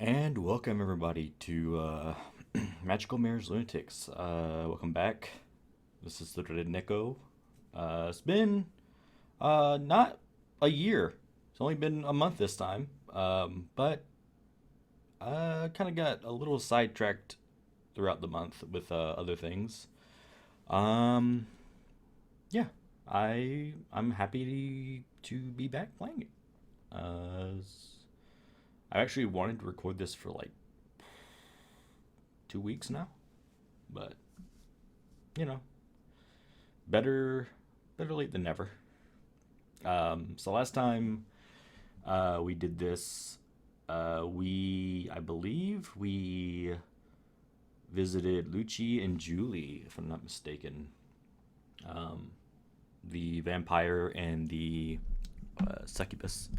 And welcome everybody to Magical Mirrors Lunatics. Welcome back. This is the Dreaded Nico. It's been not a year. It's only been a month this time. But I kind of got a little sidetracked throughout the month with other things. Um, yeah, I'm happy to be back playing it. I actually wanted to record this for like 2 weeks now, but you know, better better late than never. So last time we did this, I believe we visited Lucci and Julie, if I'm not mistaken, um, the vampire and the succubus.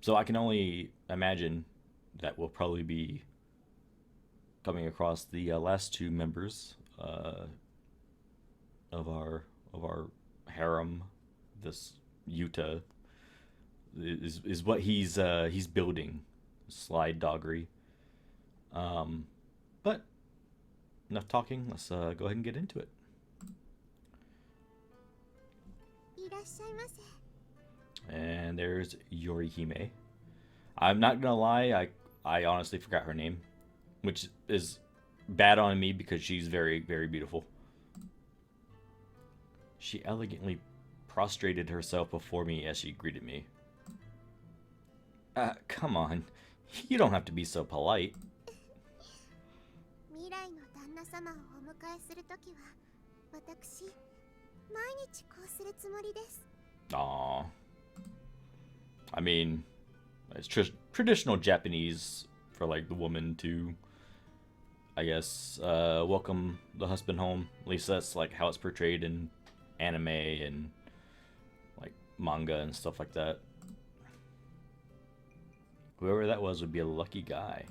So I can only imagine that we'll probably be coming across the last two members of our harem. This Yuta is what he's building, slide doggery. But enough talking. Let's go ahead and get into it. And there's Yorihime. I'm not gonna lie, I honestly forgot her name, which is bad on me because she's very, very beautiful. She elegantly prostrated herself before me as she greeted me. Come on. You don't have to be so polite. Aww. I mean, it's traditional Japanese for like the woman to, I guess, welcome the husband home. At least that's like how it's portrayed in anime and like manga and stuff like that. Whoever that was would be a lucky guy.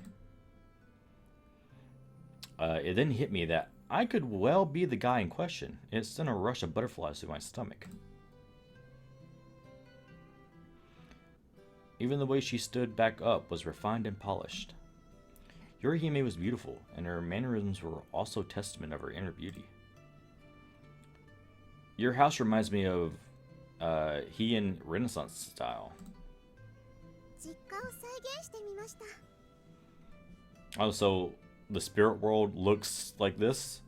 It then hit me that I could well be the guy in question. It sent a rush of butterflies through my stomach. Even the way she stood back up was refined and polished. Yorihime was beautiful, and her mannerisms were also testament of her inner beauty. Your house reminds me of Heian Renaissance style. Oh, so the spirit world looks like this?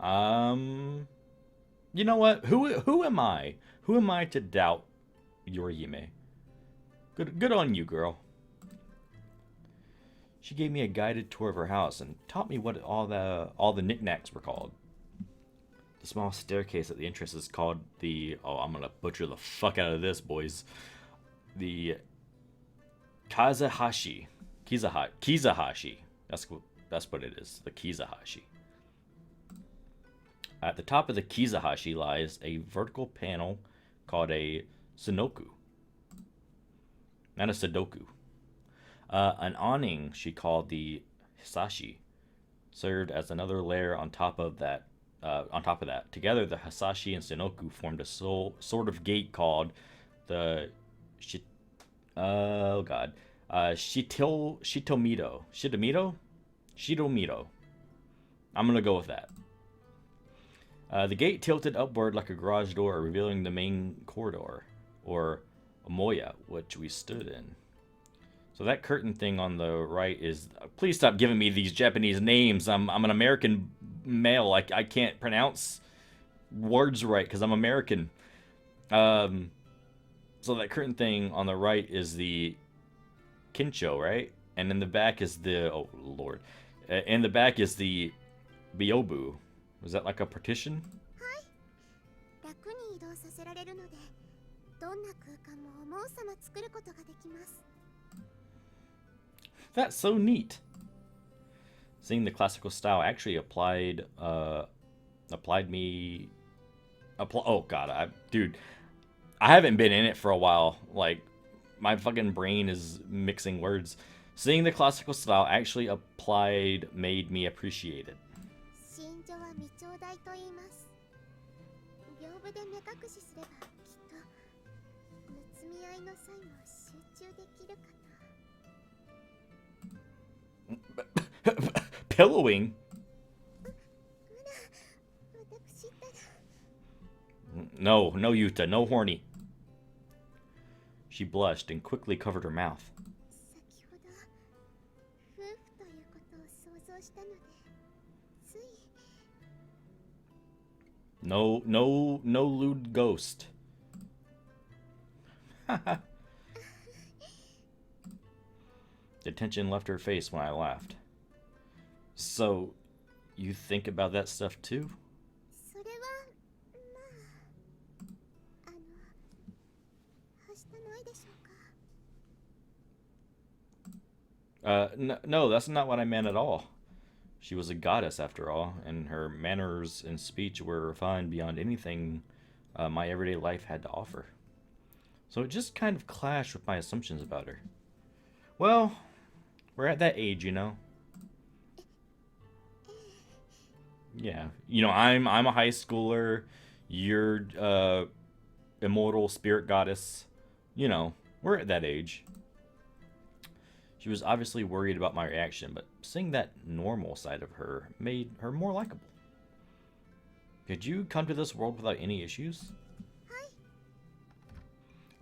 You know what? Who am I? Who am I to doubt Yorihime? Good on you, girl. She gave me a guided tour of her house and taught me what all the knickknacks were called. The small staircase at the entrance is called the, oh, I'm gonna butcher the fuck out of this, boys. The Kizahashi. Kizahashi. That's what it is. The Kizahashi. At the top of the Kizahashi lies a vertical panel called a Sunoku. Not a Sudoku. An awning she called the Hisashi served as another layer on top of that. Together, the Hisashi and Sunoku formed a sort of gate called the Shitomito. Shitomito. I'm gonna go with that. The gate tilted upward like a garage door, revealing the main corridor, or Moya, which we stood in. So that curtain thing on the right is... Please stop giving me these Japanese names. I'm an American male. I can't pronounce words right because I'm American. So that curtain thing on the right is the Kincho, right? And in the back is the... Oh, Lord. In the back is the Byobu. Was that like a partition? That's so neat. Seeing the classical style actually applied me. Oh god, dude, I haven't been in it for a while. Like, my fucking brain is mixing words. Seeing the classical style actually applied made me appreciate it. Pillowing? No, no, Yuta, no horny. She blushed and quickly covered her mouth. No, no, no lewd ghost. The tension left her face when I laughed. So, you think about that stuff too? No, that's not what I meant at all. She was a goddess after all, and her manners and speech were refined beyond anything my everyday life had to offer. So it just kind of clashed with my assumptions about her. Well, we're at that age, you know. Yeah, you know, I'm a high schooler. You're immortal spirit goddess. You know, we're at that age. She was obviously worried about my reaction, but seeing that normal side of her made her more likable. Could you come to this world without any issues?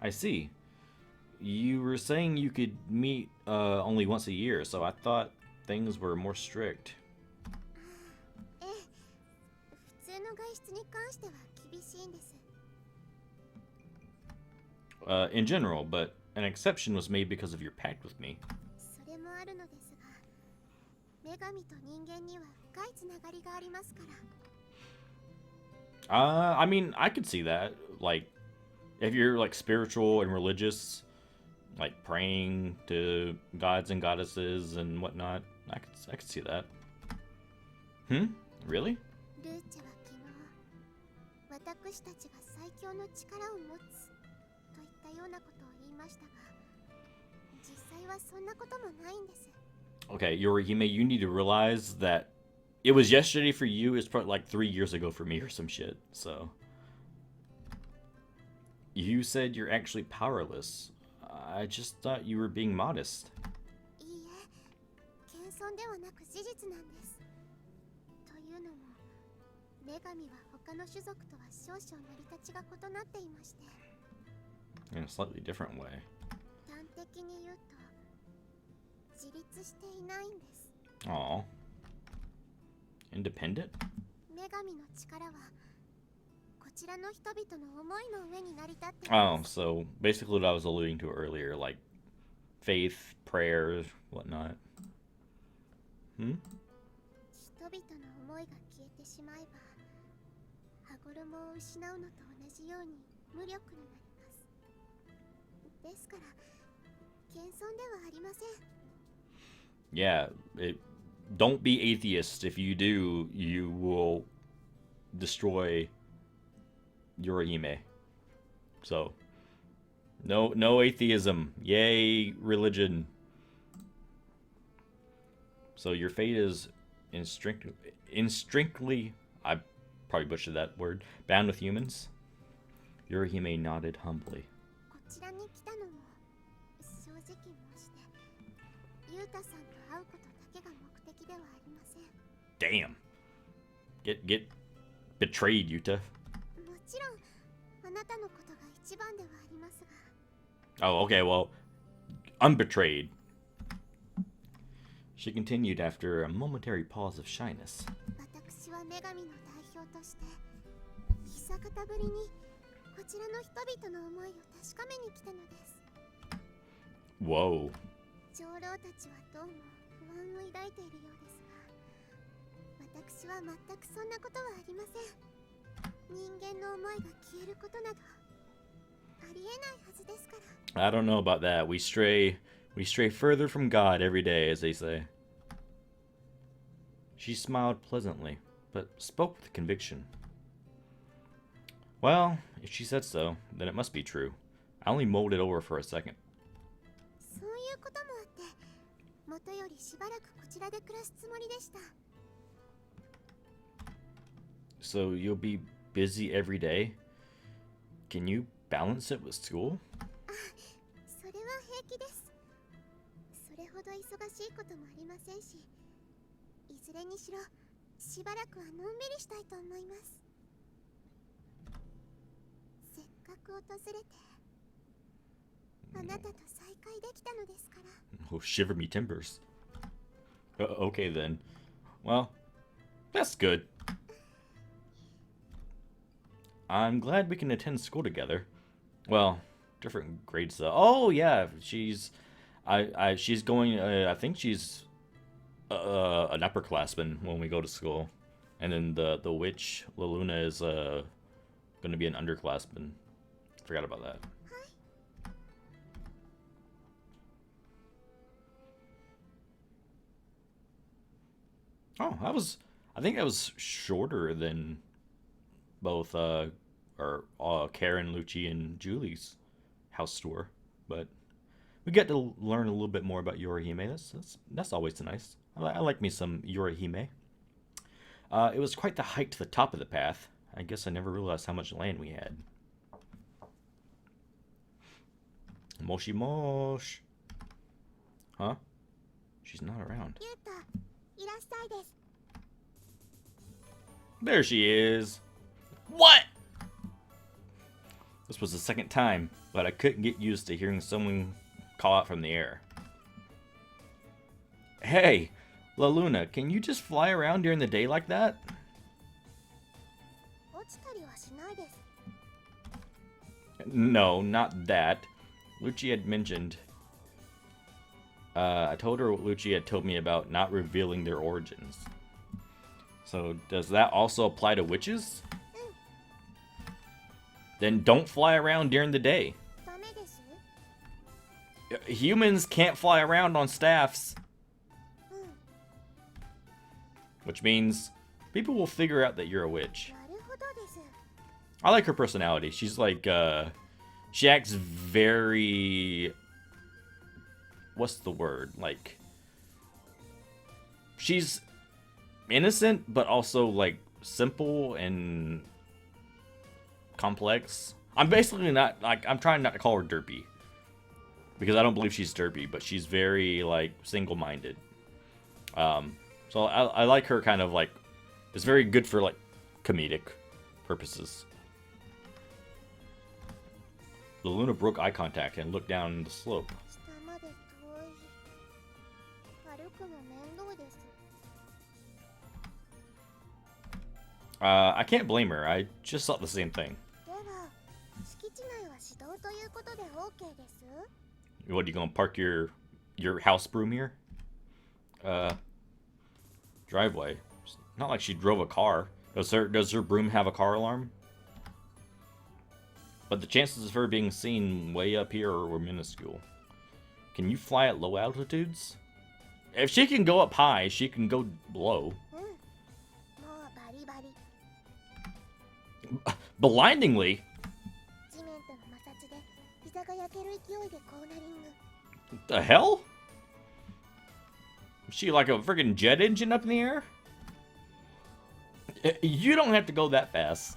I see. You were saying you could meet only once a year, so I thought things were more strict. In general, but an exception was made because of your pact with me. I mean, I could see that. Like, if you're like spiritual and religious, like praying to gods and goddesses and whatnot, I could see that. Really? Okay, Yorihime, you need to realize that it was yesterday for you. It's probably like 3 years ago for me or some shit. So you said you're actually powerless. I just thought you were being modest. In a slightly different way. Aw. Independent? Oh, so basically what I was alluding to earlier, like faith, prayers, whatnot. Yeah, don't be atheist. If you do, you will destroy Yorihime. So, no atheism. Yay, religion. So your fate is instinctively, I probably butchered that word, bound with humans. Yorihime nodded humbly. Damn. Get betrayed, Yuta. Oh, okay, well, unbetrayed. She continued after a momentary pause of shyness. Whoa. I don't know about that. We stray further from God every day, as they say. She smiled pleasantly, but spoke with conviction. Well, if she said so, then it must be true. I only mulled it over for a second. So you'll be busy every day? Can you balance it with school? いずれにしろしばらくはのんびりしたいと思います。せっかく訪れてあなたと再会できたのですから。Oh, shiver me timbers. Okay then. Well, that's good. I'm glad we can attend school together. Well, different grades though. Oh yeah, she's going. I think she's an upperclassman when we go to school, and then the witch Luna is going to be an underclassman. Forgot about that. Oh, I think that was shorter than both Karen, Lucci, and Julie's house tour, but we get to learn a little bit more about Yorihime. That's always nice. I like me some Yorihime. It was quite the hike to the top of the path. I guess I never realized how much land we had. Moshi Mosh. Huh? She's not around. There she is. What? This was the second time, but I couldn't get used to hearing someone call out from the air. Hey, La Luna, can you just fly around during the day like that? No, not that. Lucci had mentioned. I told her what Lucci had told me about not revealing their origins. So, does that also apply to witches? Then don't fly around during the day. Humans can't fly around on staffs. Which means people will figure out that you're a witch. I like her personality. She's like, she acts very... What's the word? Like, she's innocent, but also, like, simple and complex. I'm basically not, like, I'm trying not to call her derpy. Because I don't believe she's derpy, but she's very, like, single-minded. So I like her kind of, like, it's very good for, like, comedic purposes. The Luna broke eye contact and looked down the slope. I can't blame her. I just thought the same thing. What, you gonna park your house broom here? Driveway. It's not like she drove a car. Does her broom have a car alarm? But the chances of her being seen way up here were minuscule. Can you fly at low altitudes? If she can go up high, she can go low. Blindingly? The hell? Is she like a freaking jet engine up in the air? You don't have to go that fast.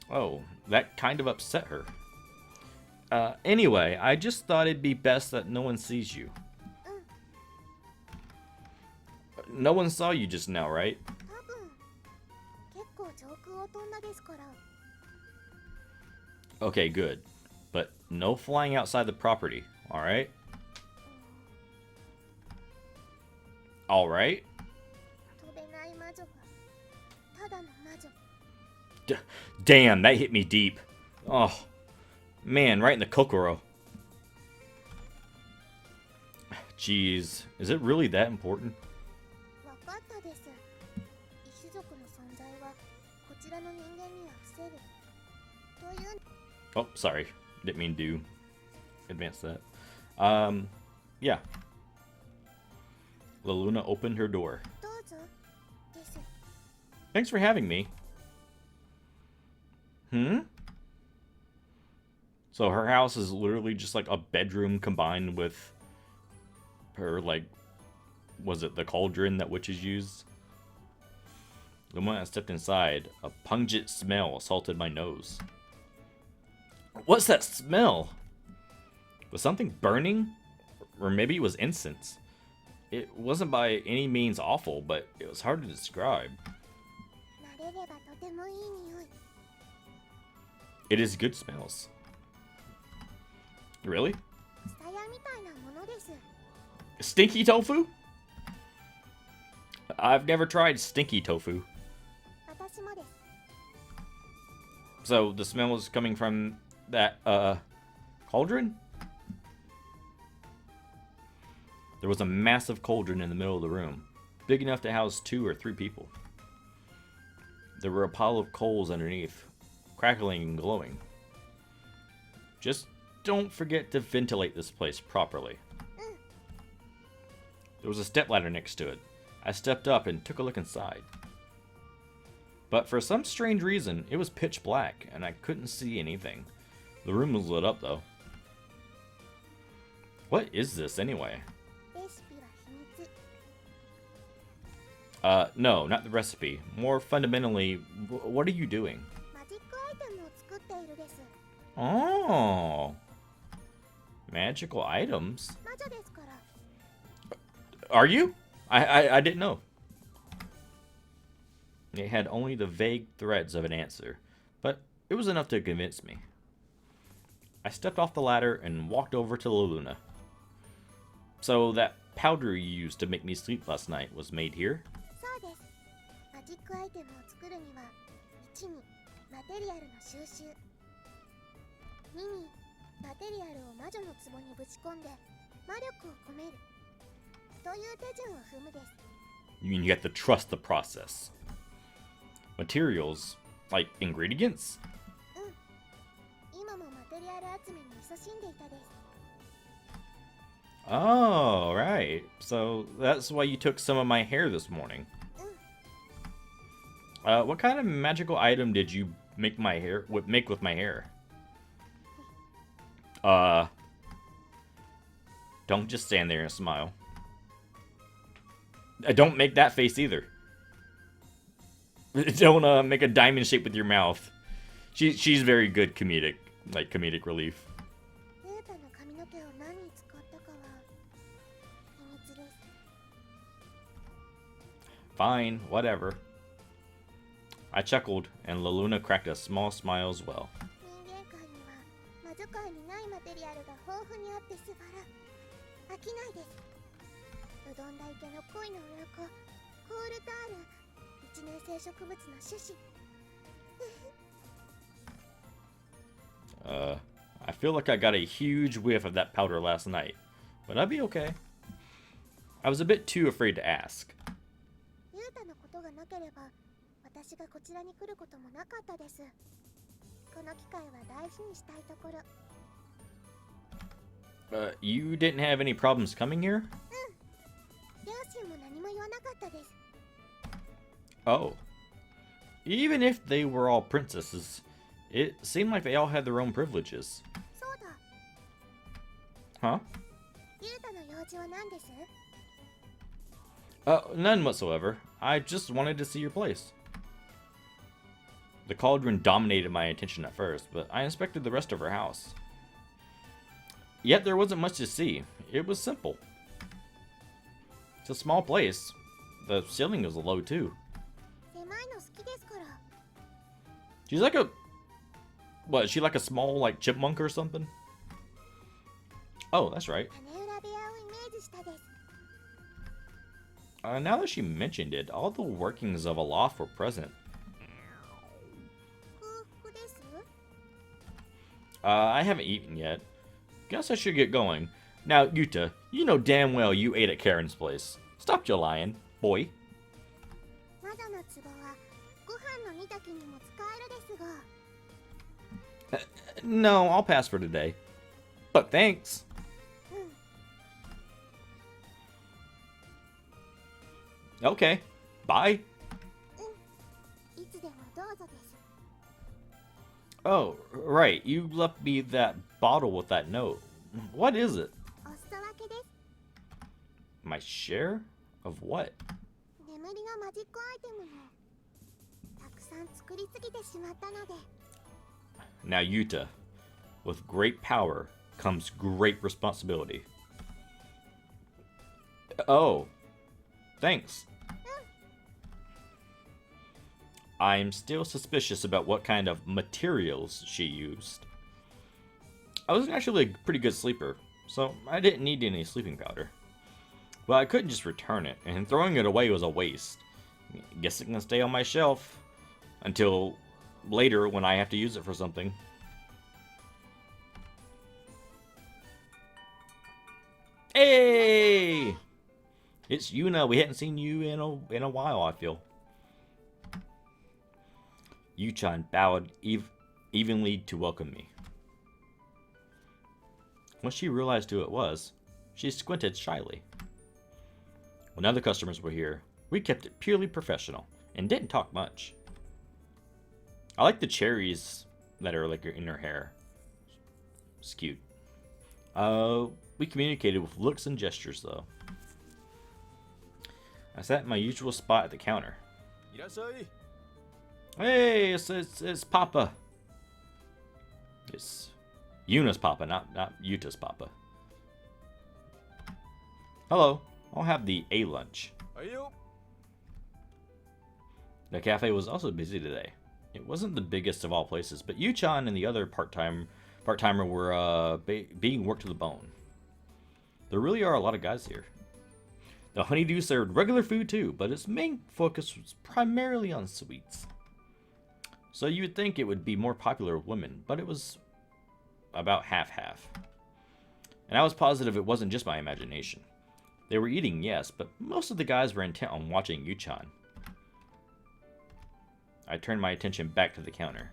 Oh, that kind of upset her. Anyway, I just thought it'd be best that no one sees you. No one saw you just now, right? Okay, good. But no flying outside the property, alright? Alright? Damn, that hit me deep. Oh, man, right in the kokoro. Jeez, is it really that important? Oh, sorry. Didn't mean to advance that. Yeah. La Luna opened her door. Thanks for having me. So her house is literally just like a bedroom combined with her, like, was it the cauldron that witches use? The moment I stepped inside, a pungent smell assaulted my nose. What's that smell? Was something burning? Or maybe it was incense. It wasn't by any means awful, but it was hard to describe. 慣れればとてもいい匂い。 It is good smells. Really? ツタヤみたいなものです。 Stinky tofu? I've never tried stinky tofu. 私もです。 So the smell is coming from that cauldron? There was a massive cauldron in the middle of the room, big enough to house 2 or 3 people. There were a pile of coals underneath, crackling and glowing. Just don't forget to ventilate this place properly. There was a stepladder next to it. I stepped up and took a look inside. But for some strange reason, it was pitch black, and I couldn't see anything. The room was lit up, though. What is this, anyway? レシピは秘密。 No, not the recipe. More fundamentally, what are you doing? マジックアイテムを作っているです。 Oh. Magical items? 魔女ですから。 Are you? I didn't know. It had only the vague threads of an answer, but it was enough to convince me. I stepped off the ladder and walked over to Luna. So that powder you used to make me sleep last night was made here? そうです。マジックアイテムを作るには、1にマテリアルの収集、2にマテリアルを魔女の壺にぶち込んで魔力を込めるという手順を踏むです。 You mean you have to trust the process? Materials, like ingredients? 今もマテリアル集めに勤しんでいたです。 Oh, right. So that's why you took some of my hair this morning. What kind of magical item did you make my hair with my hair? Don't just stand there and smile. Don't make that face either. Don't make a diamond shape with your mouth. She's very good comedic relief. ユータの髪の毛を何に使ったかは秘密です。 Fine, whatever. I chuckled, and La Luna cracked a small smile as well. 人間界には魔女界にないマテリアルが豊富にあって素晴ら飽きないです。うどん大家の恋の鱗、コールタール、一年生植物の種子。 I feel like I got a huge whiff of that powder last night, but I'd be okay. I was a bit too afraid to ask. ユータのことがなければ私がこちらに来ることもなかったです。この機会は大事にしたいところ。 You didn't have any problems coming here? 両親も何も言わなかったです。 Oh. Even if they were all princesses, it seemed like they all had their own privileges. そうだ。 Huh? ユータの用事は何です？ None whatsoever. I just wanted to see your place. The cauldron dominated my attention at first, but I inspected the rest of her house. Yet there wasn't much to see. It was simple. It's a small place. The ceiling was low too. 狭いの好きですから。 She's like a... What, is she like a small, like, chipmunk or something? Oh, that's right. 屋根裏部屋をイメージしたです。 Now that she mentioned it, all the workings of a loft were present. 空腹です。 I haven't eaten yet. Guess I should get going. Now, Yuta, you know damn well you ate at Karen's place. Stop your lying, boy. 魔女の壺はご飯の煮炊きにも使えるですが。 No, I'll pass for today. But thanks. うん。 Okay, bye. いつでもどうぞです。 Oh, right, you left me that bottle with that note. What is it? お裾分けです。 My share? Of what? 眠りがマジックアイテムのたくさん作りすぎてしまったので。 Now, Yuta, with great power comes great responsibility. Oh, thanks. I'm still suspicious about what kind of materials she used. I was actually a pretty good sleeper, so I didn't need any sleeping powder. Well, I couldn't just return it, and throwing it away was a waste. Guess it can stay on my shelf until later when I have to use it for something. Hey! It's Yuna. We hadn't seen you in a while, I feel. Yu-chan bowed evenly to welcome me. Once she realized who it was, she squinted shyly. When other customers were here, we kept it purely professional and didn't talk much. I like the cherries that are like in her hair. It's cute. We communicated with looks and gestures, though. I sat in my usual spot at the counter. Hey, it's Papa. It's Yuna's Papa, not Yuta's Papa. Hello, I'll have the A lunch. The cafe was also busy today. It wasn't the biggest of all places, but Yu-chan and the other part-timer were being worked to the bone. There really are a lot of guys here. The honeydew served regular food too, but its main focus was primarily on sweets. So you would think it would be more popular with women, but it was about half-half. And I was positive it wasn't just my imagination. They were eating, yes, but most of the guys were intent on watching Yu-chan. I turned my attention back to the counter.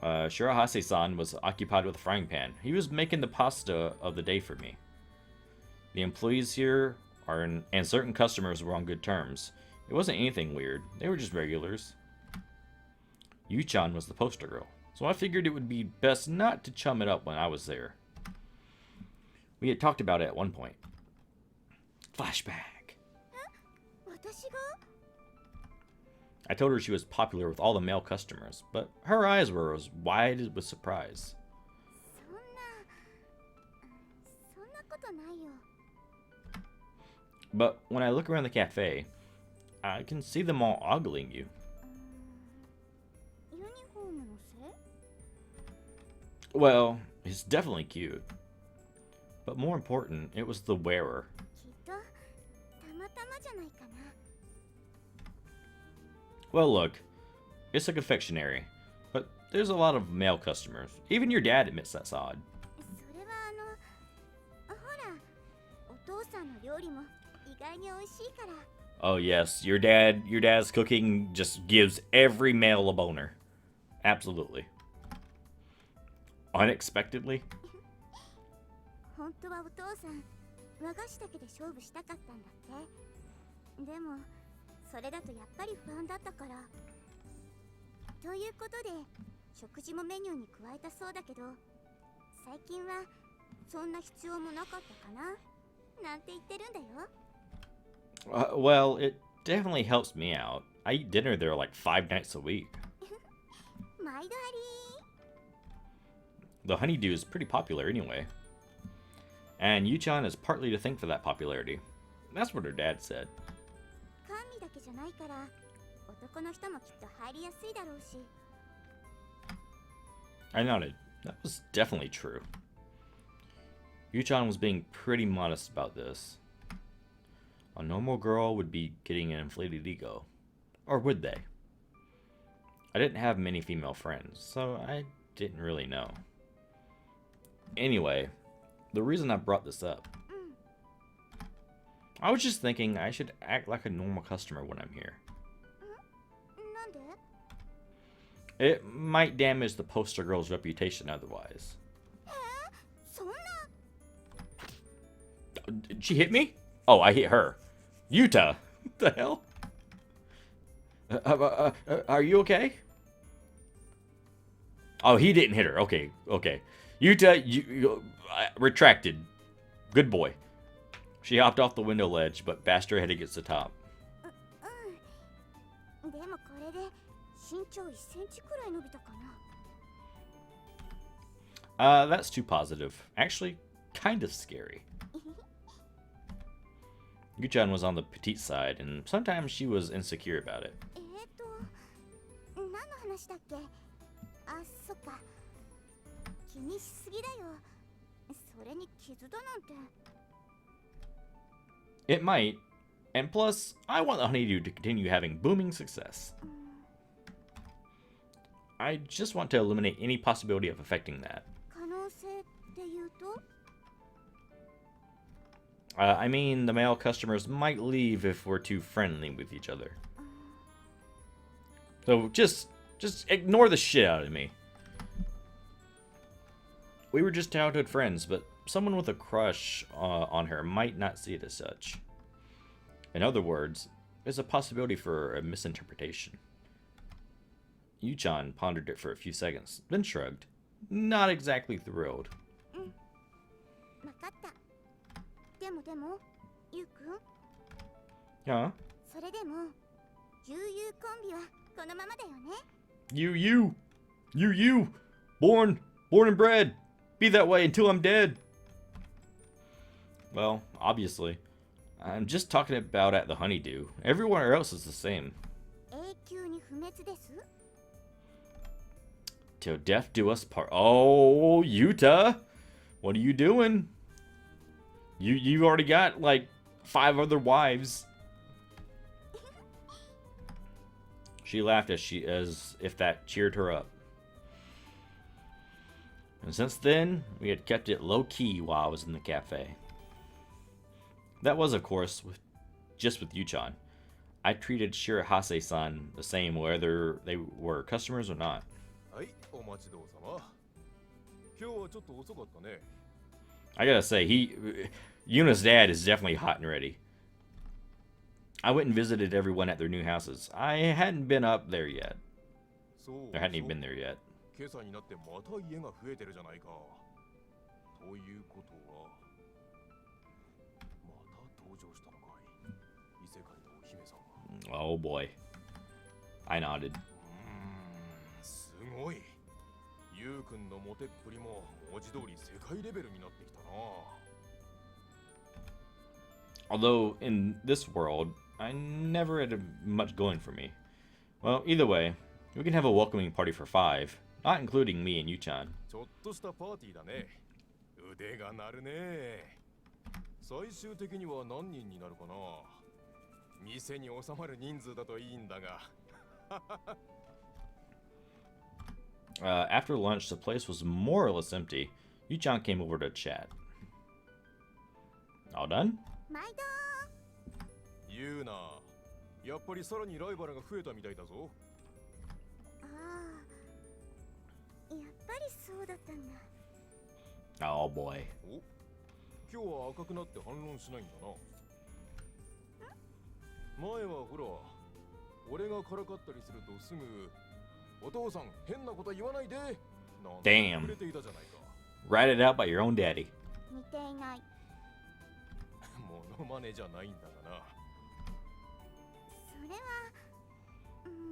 Shirahase-san was occupied with a frying pan. He was making the pasta of the day for me. The employees here and certain customers were on good terms. It wasn't anything weird. They were just regulars. Yu-chan was the poster girl, so I figured it would be best not to chum it up when I was there. We had talked about it at one point. Flashback. I told her she was popular with all the male customers, but her eyes were as wide with surprise. But when I look around the cafe, I can see them all ogling you. Well, it's definitely cute. But more important, it was the wearer. Well, look, it's a confectionery, but there's a lot of male customers. Even your dad admits that's odd. Oh yes, your dad's cooking just gives every male a boner. Absolutely. Unexpectedly? Well, it definitely helps me out. I eat dinner there like 5 nights a week. The honeydew is pretty popular anyway. And Yu-chan is partly to thank for that popularity. That's what her dad said. I nodded. That was definitely true. Yu-chan was being pretty modest about this. A normal girl would be getting an inflated ego. Or would they? I didn't have many female friends, so I didn't really know. Anyway, the reason I brought this up. I was just thinking I should act like a normal customer when I'm here. It might damage the poster girl's reputation otherwise. Did she hit me? Oh, I hit her. Yuta! What the hell? Are you okay? Oh, he didn't hit her. Okay. Yuta, you retracted. Good boy. She hopped off the window ledge, but bashed her head against the top. That's too positive. Actually, kind of scary. Yuchan was on the petite side, and sometimes she was insecure about it. 何の話だっけ？あ、そっか。気にしすぎだよ。それに傷だなんて。It might, and plus, I want the honeydew to continue having booming success. I just want to eliminate any possibility of affecting that. 可能性って言うと？ I mean, the male customers might leave if we're too friendly with each other. So just ignore the shit out of me. We were just childhood friends, but someone with a crush on her might not see it as such. In other words, there's a possibility for a misinterpretation. Yuchan pondered it for a few seconds, then shrugged, not exactly thrilled. わかった。でも、ゆうくん。Huh? それでも、ゆうゆうコンビはこのままだよね。You. Born and bred. Be that way until I'm dead. Well, obviously. I'm just talking about at the honeydew. Everywhere else is the same. 永久に不滅です。Till death do us part. Oh, Yuta. What are you doing? You've already got like 5 other wives. She laughed as if that cheered her up. And since then, we had kept it low-key while I was in the cafe. That was, of course, just with Yuchan. I treated Shirahase-san the same whether they were customers or not. I gotta say, Yuna's dad is definitely hot and ready. I went and visited everyone at their new houses. I hadn't been up there yet. I hadn't even been there yet. Oh boy. I nodded. Although, in this world, I never had much going for me. Well, either way, we can have a welcoming party for 5, not including me and Yuchan. After lunch, the place was more or less empty. Yuchan came over to chat. All done? 毎度。Yuna、やっぱりさらにライバルが増えたみたいだぞ。ああ、やっぱりそうだったんだ。Oh boy. お、今日は赤くなって反論しないんだな。前はほら、俺がからかったりするとすぐ、お父さん変なこと言わないで。Damn. 触れていたじゃないか。Ratted out by your own daddy. 似ていない。モノマネじゃないんだがな。それは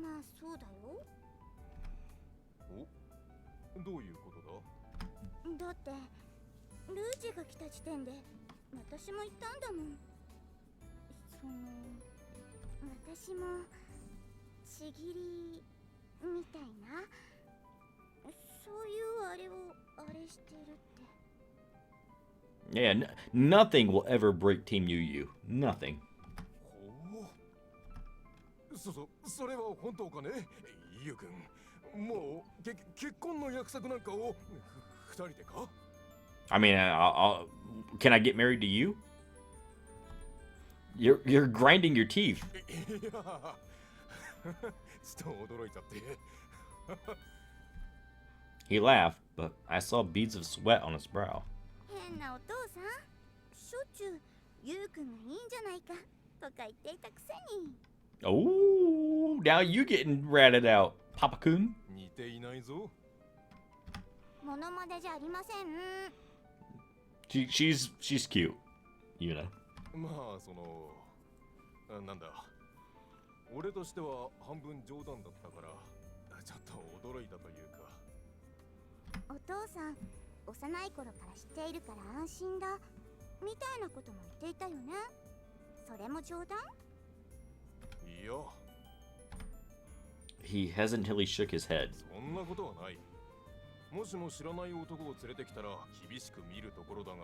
まあそうだよ。お、どういうことだ？だってルーチェが来た時点で私も言ったんだもん。私もちぎりみたいな、そういうあれをあれしてるって。Yeah, nothing will ever break Team UU. Nothing. それは本当かね？ゆうくん、もう結婚の約束なんかを2人でか？ I mean, can I get married to you? You're grinding your teeth. いや、ちょっと驚いちゃって。He laughed, but I saw beads of sweat on his brow. 変なお父さん、しょっちゅうゆうくんがいいんじゃないかとか言っていたくせに。Oh, now you getting ratted out, Papa-kun. 似ていないぞ。モノマネじゃありません。She's cute, you know. まあなんだ。俺としては半分冗談だったから、ちょっと驚いたというか。お父さん、幼い頃から知っているから安心だみたいなことも言っていたよね。それも冗談？いや、 He hesitantly shook his head. そんなことはない。もしも知らない男を連れてきたら厳しく見るところだが、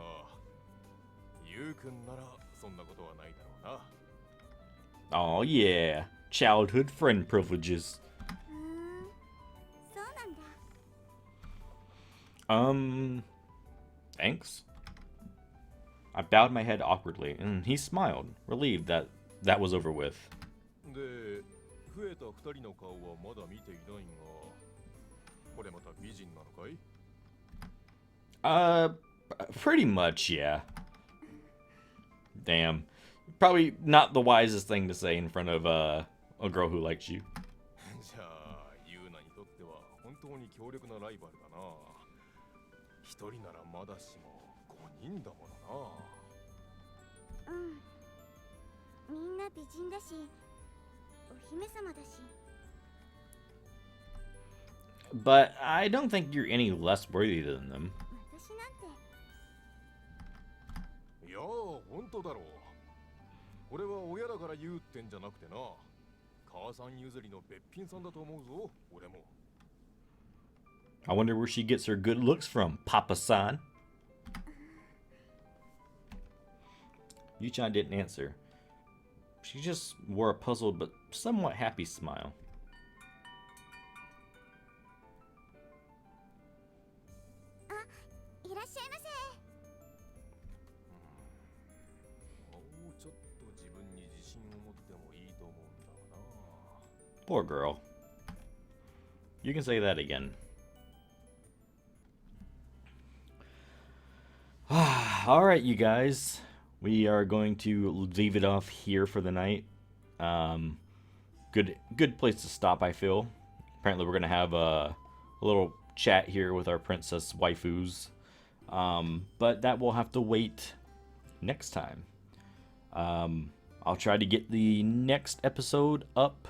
ゆうくんならそんなことはないだろうな。 Oh yeah, childhood friend privileges. そうなんだ。 Thanks. I bowed my head awkwardly, and he smiled, relieved that that was over with. で、増えた二人の顔はまだ見ていないが、これまた美人なのかい？ Pretty much, yeah. Damn. Probably not the wisest thing to say in front of a girl who likes you. じゃあ、ユーナにとっては本当に強力なライバルだな。一人ならまだしも5人だものな。みんな美人だし、お姫様だし。 But I don't think you're any less worthy than them. 私なんて。いやー、本当だろう。俺は親だから言うってんじゃなくてな。母さん譲りのべっぴんさんだと思うぞ、俺も。 I wonder where she gets her good looks from, Papa-san. Yu-chan didn't answer. She just wore a puzzled but somewhat happy smile. いらっしゃいませ。もうちょっと自分に自信を持ってもいいと思うんだがな。 Poor girl. You can say that again. Alright, you guys. We are going to leave it off here for the night. Good place to stop, I feel. Apparently we're going to have a little chat here with our princess waifus. But that will have to wait next time. I'll try to get the next episode up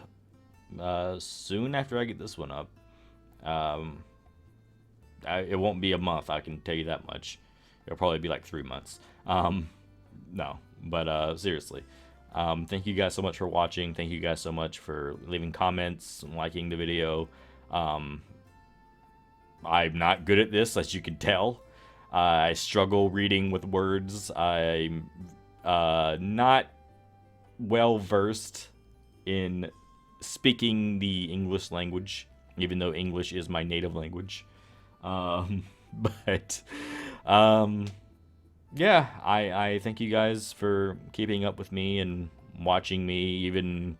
soon after I get this one up. It won't be a month, I can tell you that much. It'll probably be like 3 months. No, but seriously. Thank you guys so much for watching. Thank you guys so much for leaving comments and liking the video. I'm not good at this, as you can tell. I struggle reading with words. I'm not well versed in speaking the English language, even though English is my native language. Yeah, I thank you guys for keeping up with me and watching me, even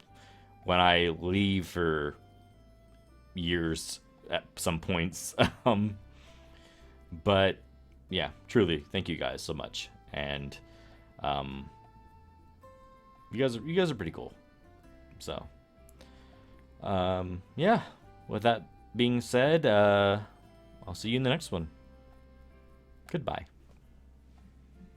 when I leave for years at some points. But yeah, truly, thank you guys so much, and you guys are pretty cool. So yeah, with that being said, I'll see you in the next one. Goodbye.